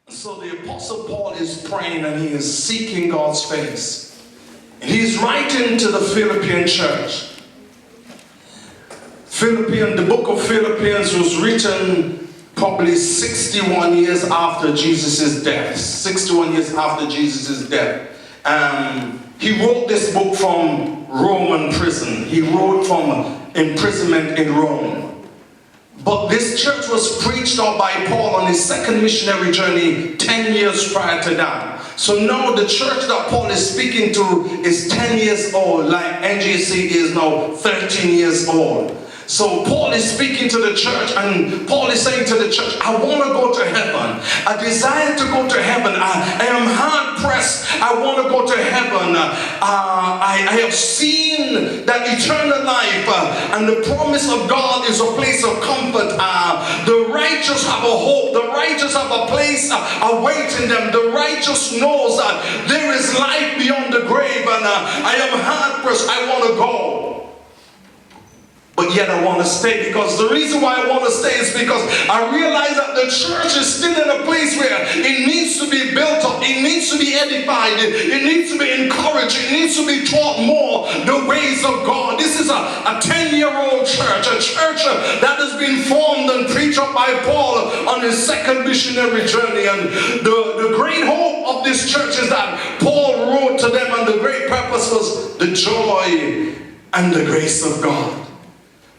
So the Apostle Paul is praying and he is seeking God's face. And he's writing to the Philippian church. The book of Philippians was written probably 61 years after Jesus' death. 61 years after Jesus' death. He wrote this book from Roman prison. He wrote from imprisonment in Rome. But this church was preached out by Paul on his second missionary journey 10 years prior to that. So now the church that Paul is speaking to is 10 years old, like NGC is now 13 years old. So Paul is speaking to the church, and Paul is saying to the church, I want to go to heaven. I desire to go to heaven. I am hard pressed. I want to go to heaven. I have seen that eternal life and the promise of God is a place of comfort. The righteous have a hope. The righteous have a place awaiting them. The righteous knows that there is life beyond the grave, and I am hard pressed. I want to go. But yet I want to stay, because the reason why I want to stay is because I realize that the church is still in a place where it needs to be built up, it needs to be edified, it needs to be encouraged, it needs to be taught more the ways of God. This is a 10-year-old church, a church that has been formed and preached up by Paul on his second missionary journey. And the great hope of this church is that Paul wrote to them, and the great purpose was the joy and the grace of God.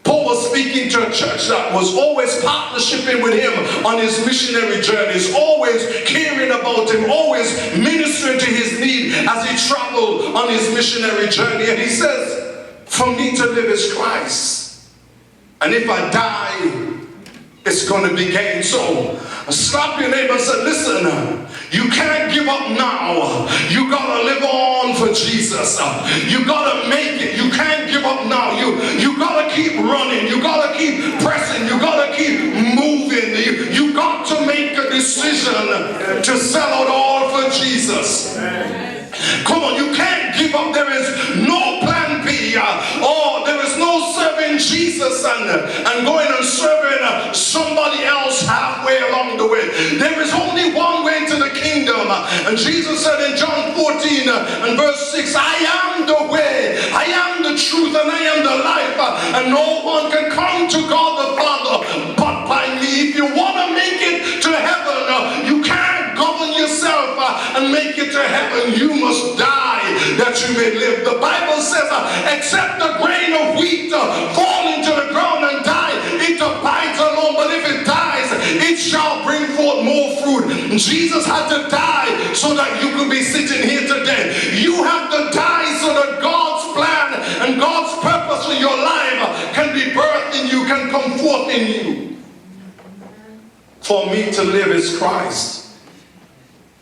Paul was speaking to a church that was always partnershiping with him on his missionary journeys, always caring about him, always ministering to his need as he traveled on his missionary journey. And he says, for me to live is Christ, and if I die, it's going to be gain. So slap your neighbor and say, listen, you can't give up now. You got to live on for Jesus. You got to make it. You can't give up now. You got to keep running. You got to keep pressing. You got to keep moving. You got to make a decision to sell out all for Jesus. Come on, you can't give up. There is no plan B. There is no serving Jesus and going and serving somebody else halfway along the way. There is only one way to the kingdom. And Jesus said in John 14 and verse 6, I am the way, I am the truth, and I am the life. And no one can come to God the Father but by me. If you want to make it to heaven, you can't govern yourself and make it to heaven. You must die that you may live. The Bible says, except a grain of wheat fall into the ground and die, it abides alone. But if it dies, it shall bring forth more fruit. Jesus had to die so that you could be sitting here today. You have to die so that God's plan and God's purpose for your life can be birthed in you, can come forth in you. For me to live is Christ.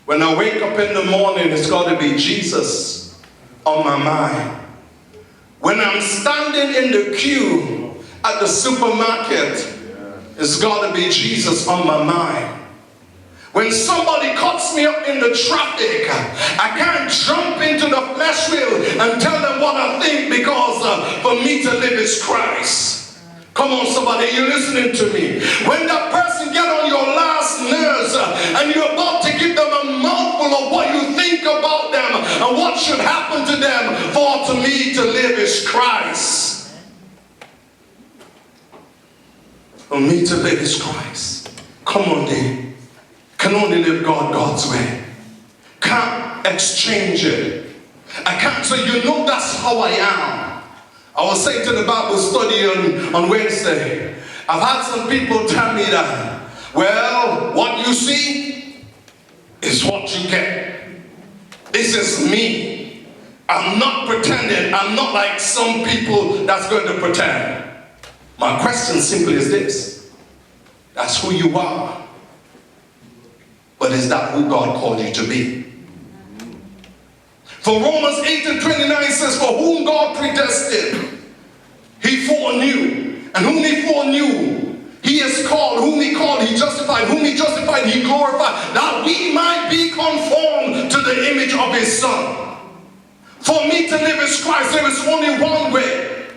When I wake up in the morning, it's got to be Jesus on my mind. When I'm standing in the queue at the supermarket, it's got to be Jesus on my mind. When somebody cuts me up in the traffic, I can't jump into the flesh wheel and tell them what I think, because for me to live is Christ. Come on, somebody, you're listening to me. When that person get on your last nerves and you're about to give them a mouthful of what you think about them and what should happen to them, for to me to live is Christ. For me to live is Christ. Come on, dear. Can only live God's way. Can't exchange it. I can't say, you know, that's how I am. I was saying to the Bible study on Wednesday, I've had some people tell me that, well, what you see is what you get. This is me. I'm not pretending. I'm not like some people that's going to pretend. My question simply is this. That's who you are. But is that who God called you to be? For Romans 8 and 29 says, for whom God predestined, he foreknew. And whom he foreknew, he has called. Whom he called, he justified. Whom he justified, he glorified. That we might be conformed to the image of his Son. For me to live is Christ. There is only one way.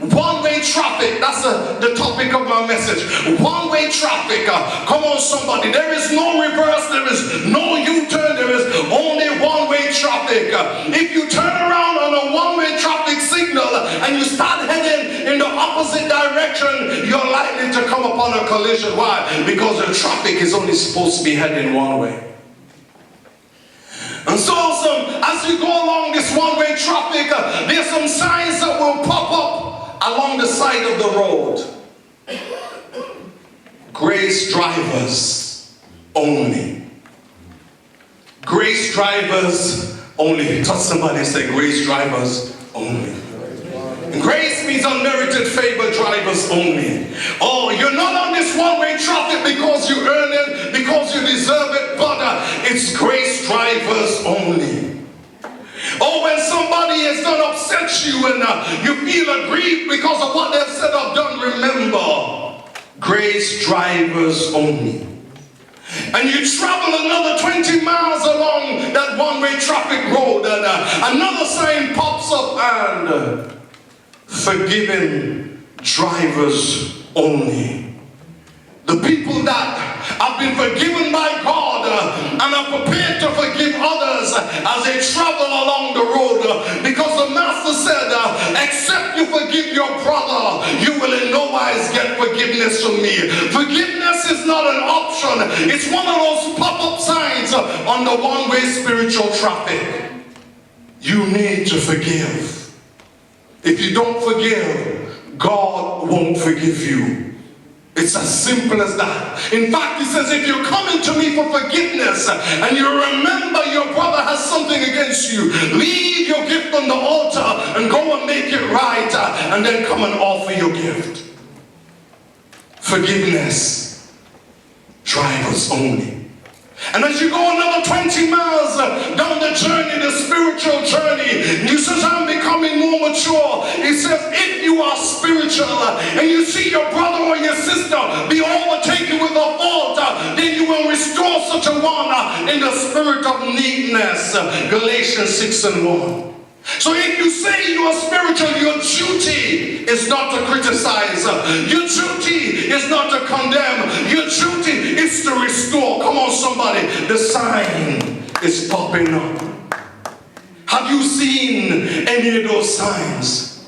One-way traffic, that's the topic of my message. One-way traffic. Come on somebody, there is no reverse, there is no U-turn, there is only one-way traffic. If you turn around on a one-way traffic signal and you start heading in the opposite direction, you're likely to come upon a collision. Why? Because the traffic is only supposed to be heading one way. And so as you go along this one-way traffic, there's some signs that will pop up along the side of the road. Grace drivers only. Grace drivers only. Touch somebody and say, grace drivers only. Grace means unmerited favor drivers only. Oh, you're not on this one-way traffic because you earn it, because you deserve it, but it's grace drivers only. Oh, when somebody has done upset you and you feel aggrieved because of what they've said or done, remember, grace drivers only. And you travel another 20 miles along that one-way traffic road and another sign pops up and forgiven drivers only. The people that have been forgiven by God and are prepared to forgive others as they travel along the road, because the Master said, except you forgive your brother, you will in no wise get forgiveness from me. Forgiveness is not an option. It's one of those pop-up signs on the one-way spiritual traffic. You need to forgive. If you don't forgive, God won't forgive you. It's as simple as that. In fact, he says, if you're coming to me for forgiveness and you remember your brother has something against you, leave your gift on the altar and go and make it right, and then come and offer your gift. Forgiveness, drivers only. And as you go another 20 miles down the journey, the spiritual journey, you says, I'm becoming more mature. He says, if you are spiritual and you see your brother or your sister be overtaken with a fault, then you will restore such a one in the spirit of neatness. Galatians 6:1. So if you say you are spiritual, your duty is not to criticize. Your duty is not to condemn. Your duty is to restore. Come on somebody, the sign is popping up. Have you seen any of those signs?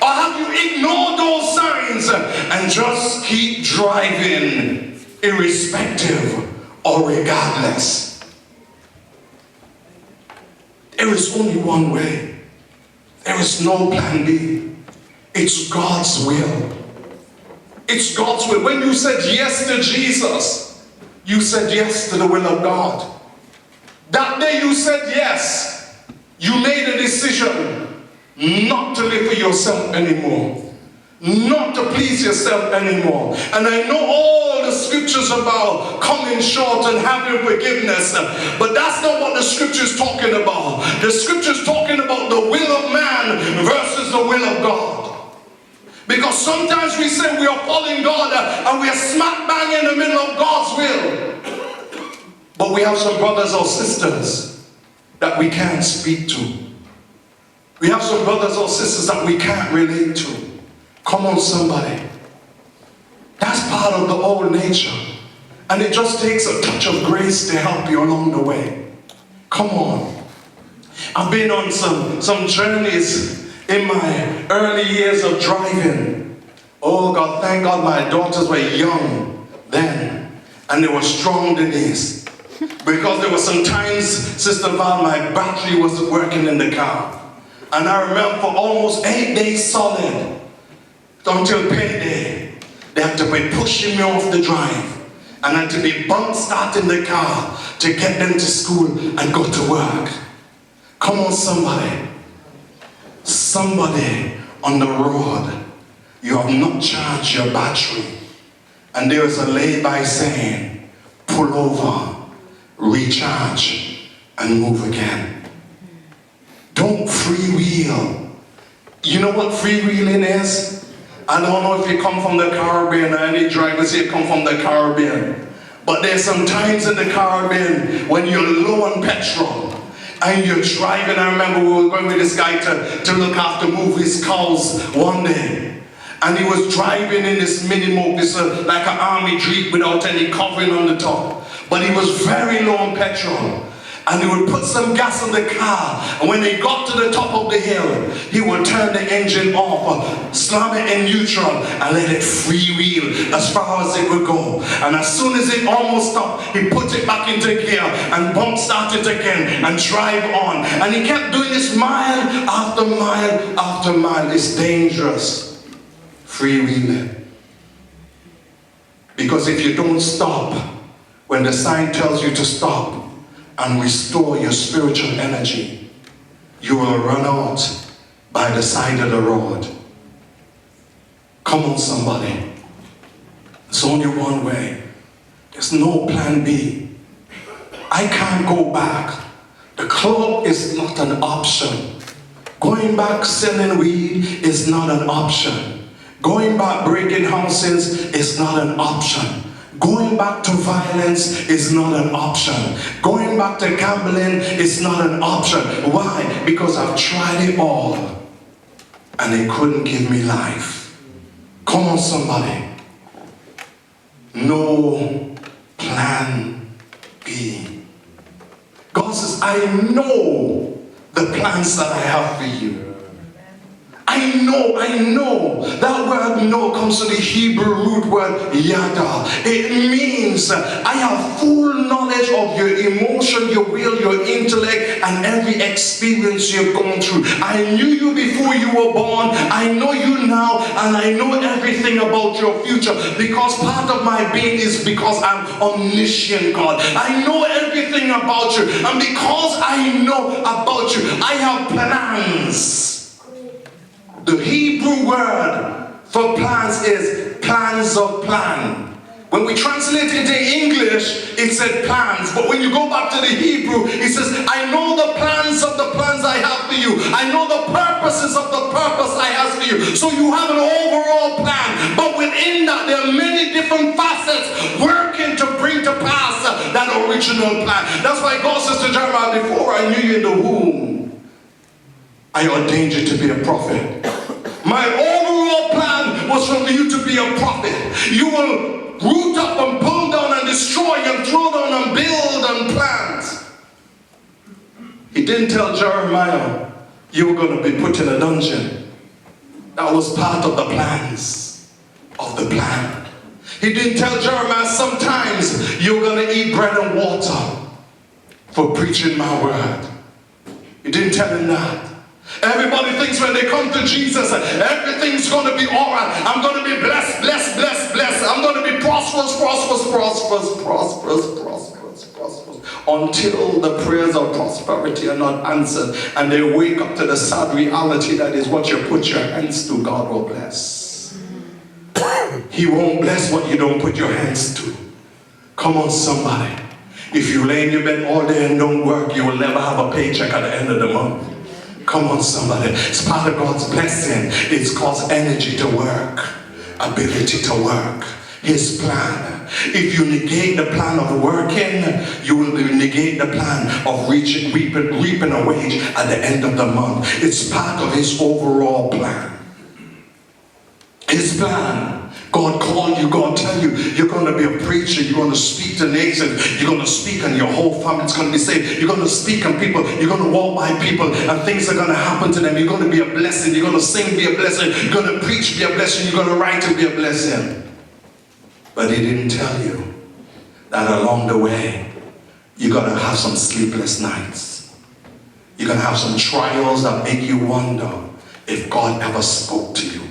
Or have you ignored those signs and just keep driving irrespective or regardless? There is only one way. There is no plan B. It's God's will. It's God's will. When you said yes to Jesus, you said yes to the will of God. That day you said yes. You made a decision not to live for yourself anymore. Not to please yourself anymore. And I know all the scriptures about coming short and having forgiveness, but that's not what the scripture is talking about. The scripture is talking about the will of man versus the will of God. Because sometimes we say we are following God and we are smack bang in the middle of God's will. But we have some brothers or sisters that we can't speak to. We have some brothers or sisters that we can't relate to. Come on somebody. That's part of the old nature. And it just takes a touch of grace to help you along the way. Come on. I've been on some journeys in my early years of driving. Oh God, thank God my daughters were young then. And they were strong Denise. Because there were some times, Sister Val, my battery wasn't working in the car. And I remember for almost 8 days solid, until payday, they had to be pushing me off the drive and had to be bump starting the car to get them to school and go to work. Come on somebody. Somebody on the road, you have not charged your battery and there is a lay-by saying, pull over, recharge and move again. Don't freewheel. You know what freewheeling is? I don't know if you come from the Caribbean or any drivers here come from the Caribbean. But there's some times in the Caribbean when you're low on petrol and you're driving. I remember we were going with this guy to look after, move his cows one day. And he was driving in this mini moke, this like an army jeep without any covering on the top. But he was very low on petrol. And he would put some gas in the car, and when they got to the top of the hill, he would turn the engine off, slam it in neutral, and let it freewheel as far as it would go. And as soon as it almost stopped, he put it back into gear and bump started again and drive on. And he kept doing this mile after mile after mile. It's dangerous, freewheeling. Because if you don't stop when the sign tells you to stop, and restore your spiritual energy, you will run out by the side of the road. Come on, somebody. There's only one way. There's no plan B. I can't go back. The club is not an option. Going back selling weed is not an option. Going back breaking houses is not an option. Going back to violence is not an option. Going back to gambling is not an option. Why? Because I've tried it all and it couldn't give me life. Come on, somebody. No plan B. God says, I know the plans that I have for you. I know. That word know comes from the Hebrew root word yada. It means I have full knowledge of your emotion, your will, your intellect, and every experience you've gone through. I knew you before you were born. I know you now, and I know everything about your future, because part of my being is because I'm omniscient, God. I know everything about you, and because I know about you, I have plans. The Hebrew word for plans is plans of plan. When we translate it into English, it said plans. But when you go back to the Hebrew, it says, I know the plans I have for you. I know the purposes of the purpose I have for you. So you have an overall plan. But within that, there are many different facets working to bring to pass that original plan. That's why God says to Jeremiah, before I knew you in the womb, I ordained you to be a prophet. My overall plan was for you to be a prophet. You will root up and pull down and destroy and throw down and build and plant. He didn't tell Jeremiah you were going to be put in a dungeon. That was part of the plans of the plan. He didn't tell Jeremiah sometimes you're going to eat bread and water for preaching my word. He didn't tell him that. Everybody thinks when they come to Jesus, everything's going to be all right. I'm going to be blessed. I'm going to be prosperous. Until the prayers of prosperity are not answered and they wake up to the sad reality that is what you put your hands to, God will bless. He won't bless what you don't put your hands to. Come on, somebody. If you lay in your bed all day and don't work, you will never have a paycheck at the end of the month. Come on, somebody. It's part of God's blessing. It's God's energy to work, ability to work, His plan. If you negate the plan of working, you will negate the plan of reaping a wage at the end of the month. It's part of His overall plan. His plan. God called you, God tell you, you're going to be a preacher, you're going to speak to nations, you're going to speak and your whole family's going to be saved, you're going to speak and people, you're going to walk by people and things are going to happen to them, you're going to be a blessing, you're going to sing, be a blessing, you're going to preach, be a blessing, you're going to write and be a blessing. But He didn't tell you that along the way, you're going to have some sleepless nights. You're going to have some trials that make you wonder if God ever spoke to you.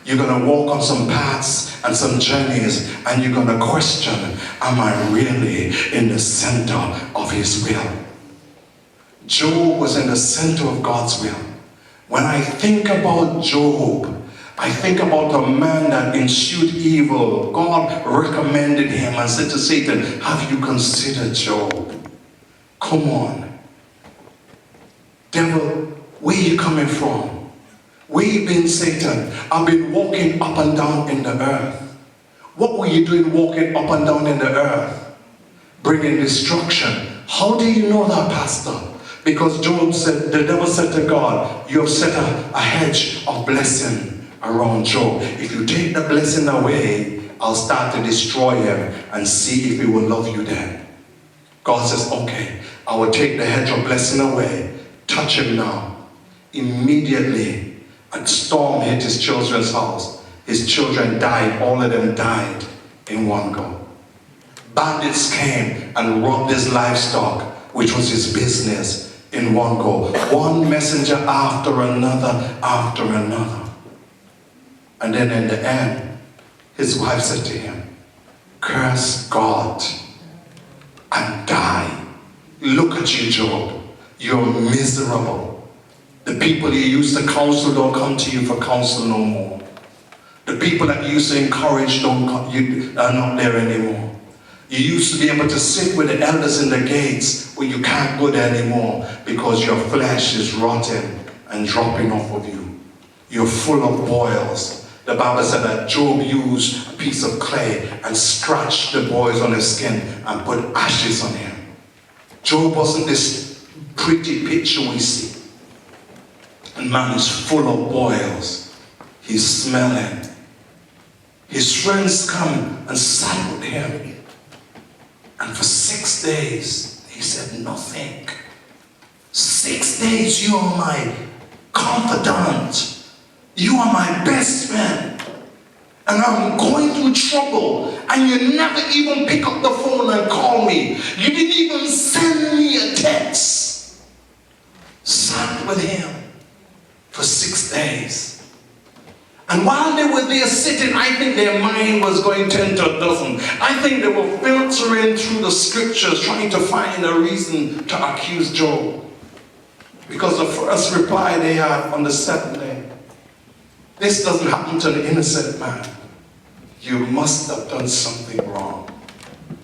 You're going to walk on some paths and some journeys and you're going to question, am I really in the center of His will? Job was in the center of God's will. When I think about Job, I think about a man that ensued evil. God recommended him and said to Satan, have you considered Job? Come on. Devil, where are you coming from? Where you been, Satan? I've been walking up and down in the earth. What were you doing walking up and down in the earth? Bringing destruction. How do you know that, Pastor? Because Job said, the devil said to God, you have set a hedge of blessing around Job. If you take the blessing away, I'll start to destroy him and see if he will love you then. God says, okay, I will take the hedge of blessing away. Touch him now. Immediately, a storm hit his children's house. His children died. All of them died in one go. Bandits came and robbed his livestock, which was his business, in one go. One messenger after another, after another. And then in the end, his wife said to him, curse God and die. Look at you, Job. You're miserable. The people you used to counsel don't come to you for counsel no more. The people that you used to encourage are not there anymore. You used to be able to sit with the elders in the gates, but you can't go there anymore because your flesh is rotting and dropping off of you. You're full of boils. The Bible said that Job used a piece of clay and scratched the boils on his skin and put ashes on him. Job wasn't this pretty picture we see. And man is full of boils. He's smelling. His friends come and sat with him. And for 6 days, he said nothing. 6 days, you are my confidant. You are my best friend. And I'm going through trouble. And you never even pick up the phone and call me. You didn't even send me a text. Sat with him for 6 days. And while they were there sitting, I think their mind was going 10 to a dozen. I think they were filtering through the scriptures, trying to find a reason to accuse Job. Because the first reply they had on the 7th day, this doesn't happen to an innocent man. You must have done something wrong.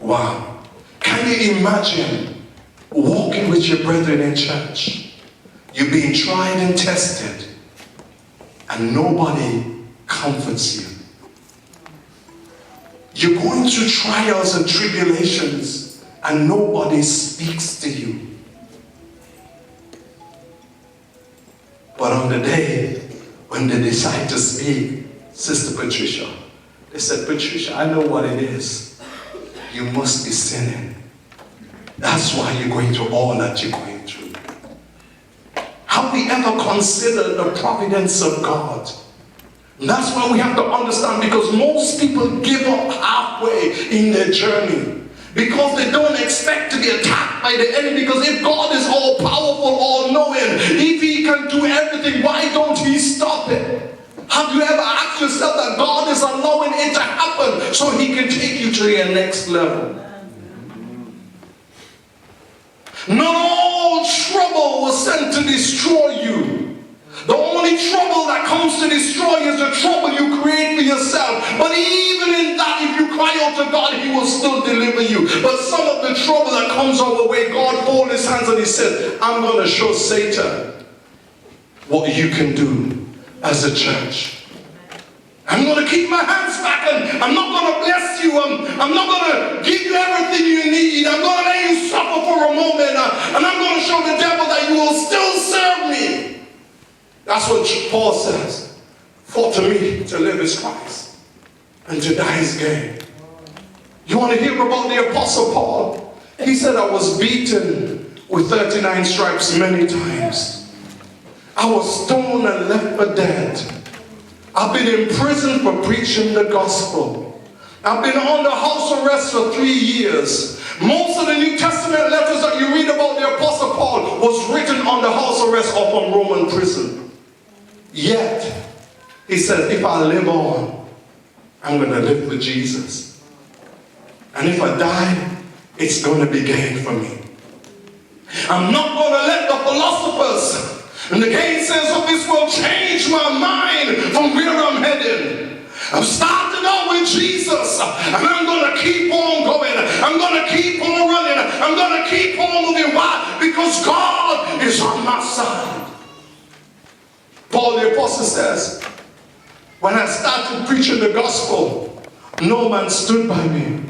Wow. Can you imagine walking with your brethren in church? You're being tried and tested, and nobody comforts you. You're going through trials and tribulations, and nobody speaks to you. But on the day when they decide to speak, Sister Patricia, they said, Patricia, I know what it is. You must be sinning. That's why you're going through all that you're going through. Have we ever considered the providence of God? And that's why we have to understand, because most people give up halfway in their journey because they don't expect to be attacked by the enemy. Because if God is all powerful, all knowing, if he can do everything, why don't he stop it? Have you ever asked yourself that God is allowing it to happen so he can take you to your next level? Not all trouble was sent to destroy you. The only trouble that comes to destroy you is the trouble you create for yourself. But even in that, if you cry out to God, he will still deliver you. But some of the trouble that comes our way, God folds his hands and he says, I'm going to show Satan what you can do as a church. I'm going to keep my hands back and I'm not going to bless you. I'm not going to give you everything you need. I'm going to let you suffer for a moment. And I'm going to show the devil that you will still serve me. That's what Paul says. For to me, to live is Christ, and to die is gain. You want to hear about the Apostle Paul? He said, I was beaten with 39 stripes many times. I was stoned and left for dead. I've been in prison for preaching the gospel. I've been under house arrest for 3 years. Most of the New Testament letters that you read about the Apostle Paul was written under house arrest or from Roman prison. Yet, he said, if I live on, I'm going to live for Jesus. And if I die, it's going to be gain for me. I'm not going to let the philosophers and the gainsayers of this world change my mind from where I'm headed. I'm starting out with Jesus, and I'm going to keep on going. I'm going to keep on running. I'm going to keep on moving. Why? Because God is on my side. Paul the Apostle says, when I started preaching the gospel, no man stood by me,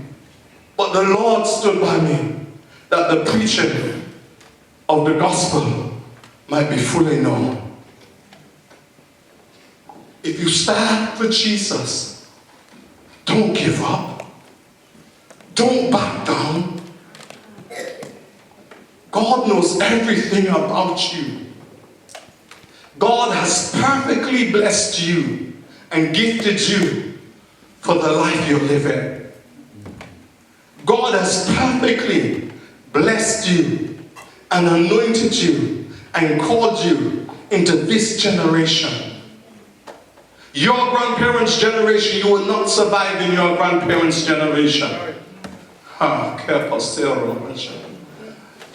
but the Lord stood by me, that the preaching of the gospel might be fully known. If you start with Jesus, don't give up. Don't back down. God knows everything about you. God has perfectly blessed you and gifted you for the life you live in. God has perfectly blessed you and anointed you and called you into this generation. Your grandparents' generation, you will not survive in your grandparents' generation.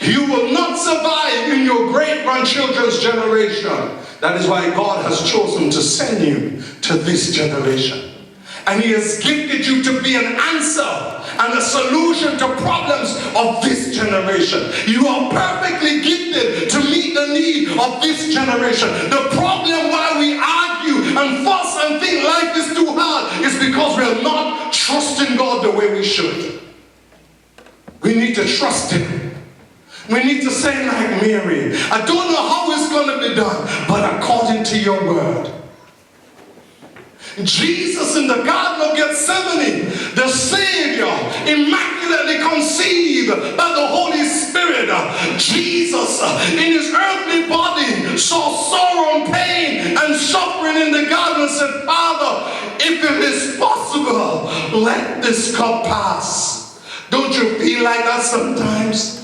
You will not survive in your great-grandchildren's generation. That is why God has chosen to send you to this generation. And He has gifted you to be an answer and a solution to problems of this generation. You are perfectly gifted to meet the need of this generation. The problem why we argue and fuss and think life is too hard is because we are not trusting God the way we should. We need to trust Him. We need to say like Mary, I don't know how it's going to be done, but according to your word. Jesus in the Garden of Gethsemane, the Savior, immaculately conceived by the Holy Spirit. Jesus in His earthly body saw sorrow and pain and suffering in the garden and said, Father, if it is possible, let this cup pass. Don't you feel like that sometimes?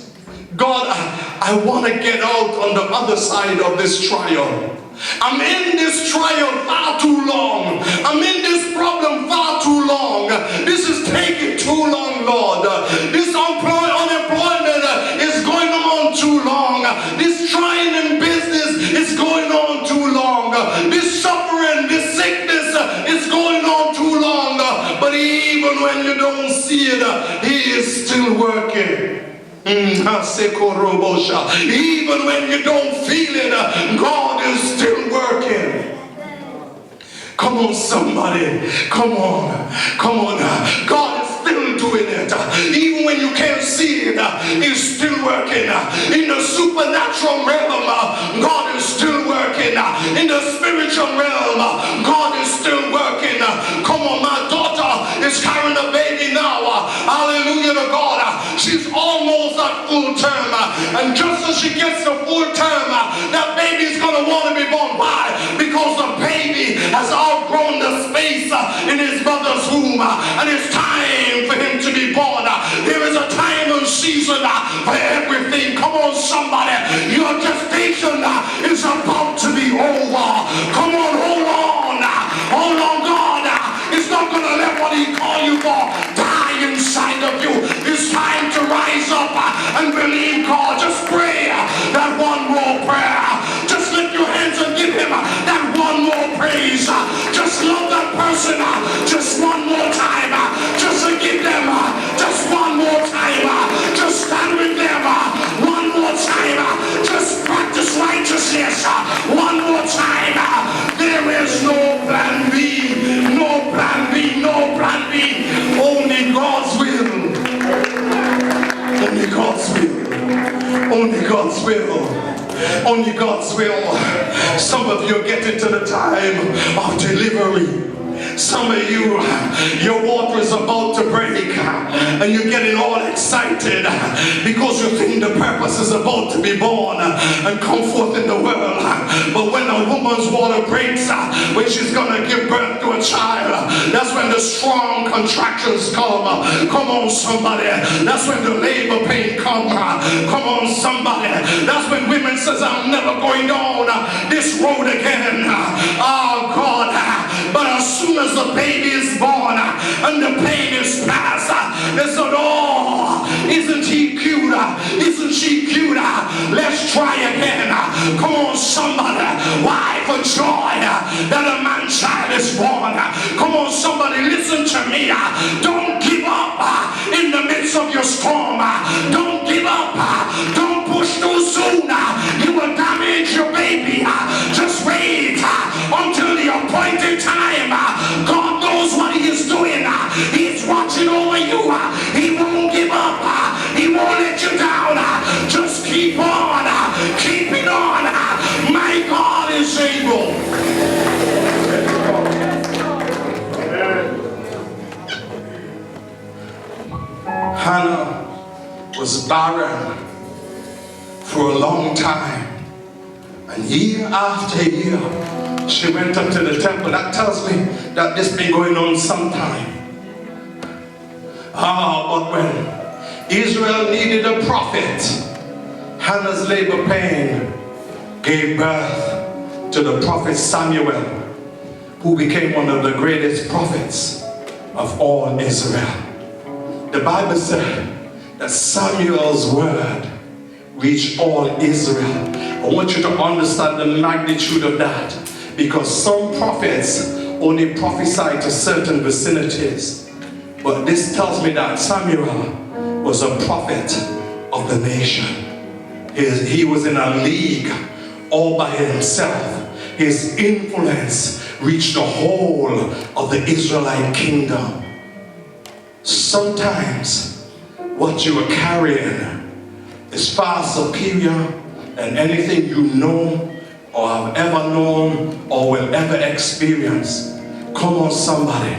God, I want to get out on the other side of this trial. I'm in this trial far too long. I'm in this problem far too long. This is taking too long, Lord. This unemployment is going on too long. This trying in business is going on too long. This suffering, this sickness is going on too long. But even when you don't see it, He is still working. Even when you don't feel it, God is still working. Come on, somebody. Come on. Come on. God is still doing it. Even when you can't see it, He's still working. In the supernatural realm, God is still working. In the spiritual realm, God is still working. Come on, my daughter is carrying a baby now. Hallelujah to God. She's almost at full term. And just as she gets to full term, that baby is going to want to be born. Why? Because the baby has outgrown the space in his mother's womb. And it's time for him to be born. There is a time and season for everything. Come on, somebody. Your gestation is about to be over. Come on, hold on. Hold on, God. It's not going to let what He called you for die inside of you. It's time to rise up and believe God. Just pray that one more prayer. Just lift your hands and give Him that one more praise. Just love that person just one more time. Just give them just one more time. Just stand with them one more time. Just practice righteousness one more time. There is no plan B. No plan B. No plan B. Only God's will. Only God's will. Only God's will. Only God's will. Some of you are getting to the time of delivery. Some of you, your water is about to break and you're getting all excited because you think the purpose is about to be born and come forth in the world. But when a woman's water breaks, when she's going to give birth to a child, that's when the strong contractions come. Come on, somebody. That's when the labor pain comes. Come on, somebody. That's when women says, I'm never going down this road again. Oh, God. But as soon as the baby is born and the pain is past, they said, oh, isn't he cute? Isn't she cute? Let's try again. Come on, somebody. Why? For joy that a man-child is born. Come on, somebody, listen to me. Don't give up in the midst of your storm. Don't give up. Don't push too soon. You will damage your baby. Just wait until the appointed time. God knows what He is doing. He's watching over you. He won't give up. He won't let you down. Just keep on. Hannah was barren for a long time. And year after year, she went up to the temple. That tells me that this been going on some time. But when Israel needed a prophet, Hannah's labor pain gave birth to the prophet Samuel, who became one of the greatest prophets of all Israel. The Bible said that Samuel's word reached all Israel. I want you to understand the magnitude of that, because some prophets only prophesy to certain vicinities. But this tells me that Samuel was a prophet of the nation. He was in a league all by himself. His influence reached the whole of the Israelite kingdom. Sometimes what you are carrying is far superior than anything you know or have ever known or will ever experience. Come on, somebody.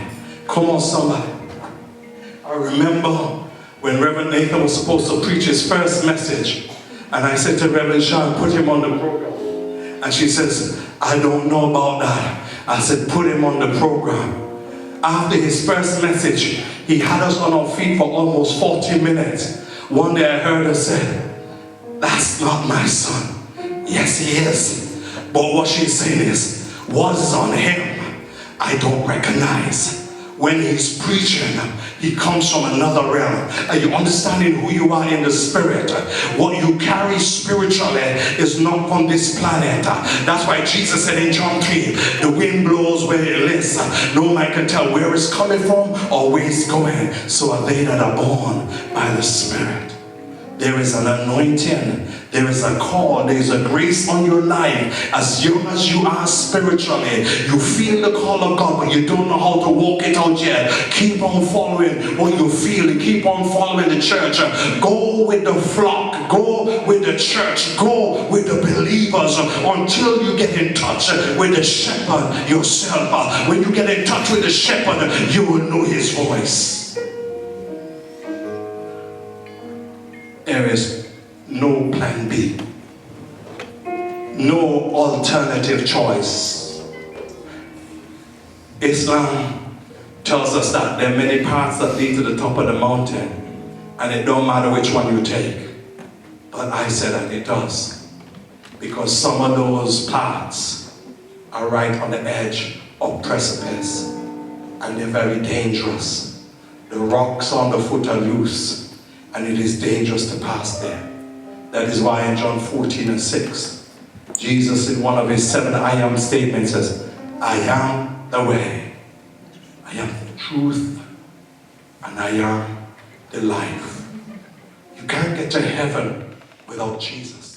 Come on, somebody. I remember when Reverend Nathan was supposed to preach his first message, and I said to Reverend Sean, put him on the program. And she says, I don't know about that. I said, put him on the program. After his first message, he had us on our feet for almost 40 minutes. One day I heard her say, that's not my son. Yes, he is. But what she's saying is, what is on him, I don't recognize. When he's preaching, he comes from another realm. Are you understanding who you are in the spirit? What you carry spiritually is not from this planet. That's why Jesus said in John 3, the wind blows where it lists. No man can tell where it's coming from or where it's going. So are they that are born by the Spirit. There is an anointing, there is a call, there is a grace on your life. As young as you are spiritually, you feel the call of God, but you don't know how to walk it out yet. Keep on following what you feel. Keep on following the church. Go with the flock. Go with the church. Go with the believers until you get in touch with the shepherd yourself. When you get in touch with the shepherd, you will know his voice. There is no plan B, no alternative choice. Islam tells us that there are many paths that lead to the top of the mountain, and it don't matter which one you take. But I said that it does, because some of those paths are right on the edge of precipice, and they're very dangerous. The rocks on the foot are loose, and it is dangerous to pass there. That is why in John 14:6, Jesus in one of his 7 I am statements says, I am the way, I am the truth, and I am the life. You can't get to heaven without Jesus.